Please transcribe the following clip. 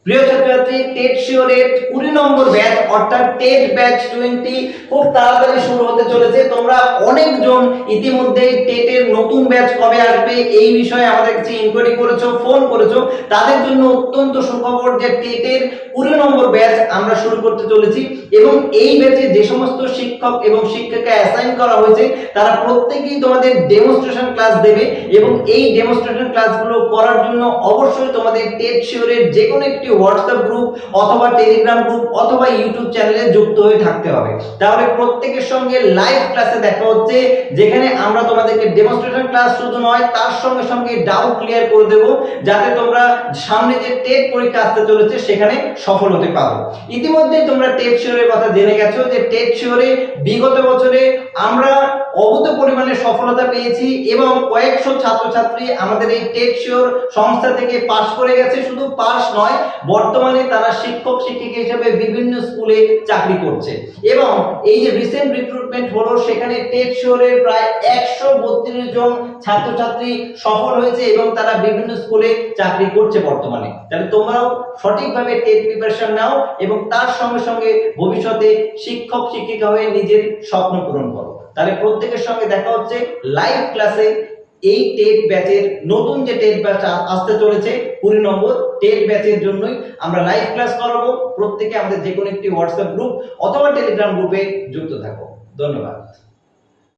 প্রিয় ছাত্রছাত্রী, টেট শিওরের 20 নম্বর ব্যাচ অর্থাৎ টেট ব্যাচ 20 খুব তাড়াতাড়ি শুরু হতে চলেছে। তোমরা অনেকজন ইতিমধ্যে টেটের নতুন ব্যাচ কবে আসবে এই বিষয়ে আমাদের কাছে ইনকোয়ারি করেছো, ফোন করেছো। তাদের জন্য অত্যন্ত সুখবর যে টেটের 20 নম্বর ব্যাচ আমরা শুরু করতে চলেছি এবং এই ব্যাচে যে সমস্ত শিক্ষক এবং শিক্ষিকা অ্যাসাইন করা হয়েছে তারা প্রত্যেকেই তোমাদের ডেমনস্ট্রেশন ক্লাস দেবে এবং এই ডেমনস্ট্রেশন ক্লাসগুলো করার জন্য অবশ্যই তোমাদের টেট শিওরের যে কোনো একটি হোয়াটসঅ্যাপ গ্রুপ অথবা টেলিগ্রাম গ্রুপ অথবা ইউটিউব চ্যানেলে যুক্ত হয়ে থাকতে হবে। তাহলে প্রত্যেকের সঙ্গে লাইভ ক্লাসে দেখা হচ্ছে, যেখানে আমরা তোমাদেরকে ডেমনস্ট্রেশন ক্লাস শুধু নয় তার সঙ্গে সঙ্গে ডাউট ক্লিয়ার করে দেব, যাতে তোমরা সামনে যে টেট পরীক্ষা আসতে চলেছে সেখানে সফল হতে পারো। ইতিমধ্যে তোমরা টেট শিওরের কথা জেনে গেছো যে টেট শিওরে বিগত বছরে আমরা অভূত পরিমাণে সফলতা পেয়েছি এবং কয়েকশো ছাত্রছাত্রী আমাদের এই টেট শিওর সংস্থা থেকে পাশ করে গেছে। শুধু পাশ নয়, বর্তমানে তারা শিক্ষক শিক্ষিকা হিসেবে বিভিন্ন স্কুলে চাকরি করছে এবং এই যে রিসেন্ট রিক্রুটমেন্ট হলো সেখানে টেট শিওরের প্রায় 132 জন ছাত্রছাত্রী সফল হয়েছে এবং তারা বিভিন্ন স্কুলে চাকরি করছে বর্তমানে। তাহলে তোমরাও সঠিকভাবে টেট প্রিপারেশন নাও এবং তার সঙ্গে সঙ্গে ভবিষ্যতে শিক্ষক শিক্ষিকা হয়ে নিজের স্বপ্ন পূরণ করো। তাহলে প্রত্যেকের সঙ্গে দেখা হচ্ছে লাইভ ক্লাসে। এই টেট ব্যাচের নতুন যে টেট ব্যাচ আসতে চলেছে 20 নম্বর টেট ব্যাচের জন্যই আমরা লাইভ ক্লাস করাবো। প্রত্যেকে আমাদের যে কোনো একটি হোয়াটসঅ্যাপ গ্রুপ অথবা টেলিগ্রাম গ্রুপে যুক্ত থাকো। ধন্যবাদ।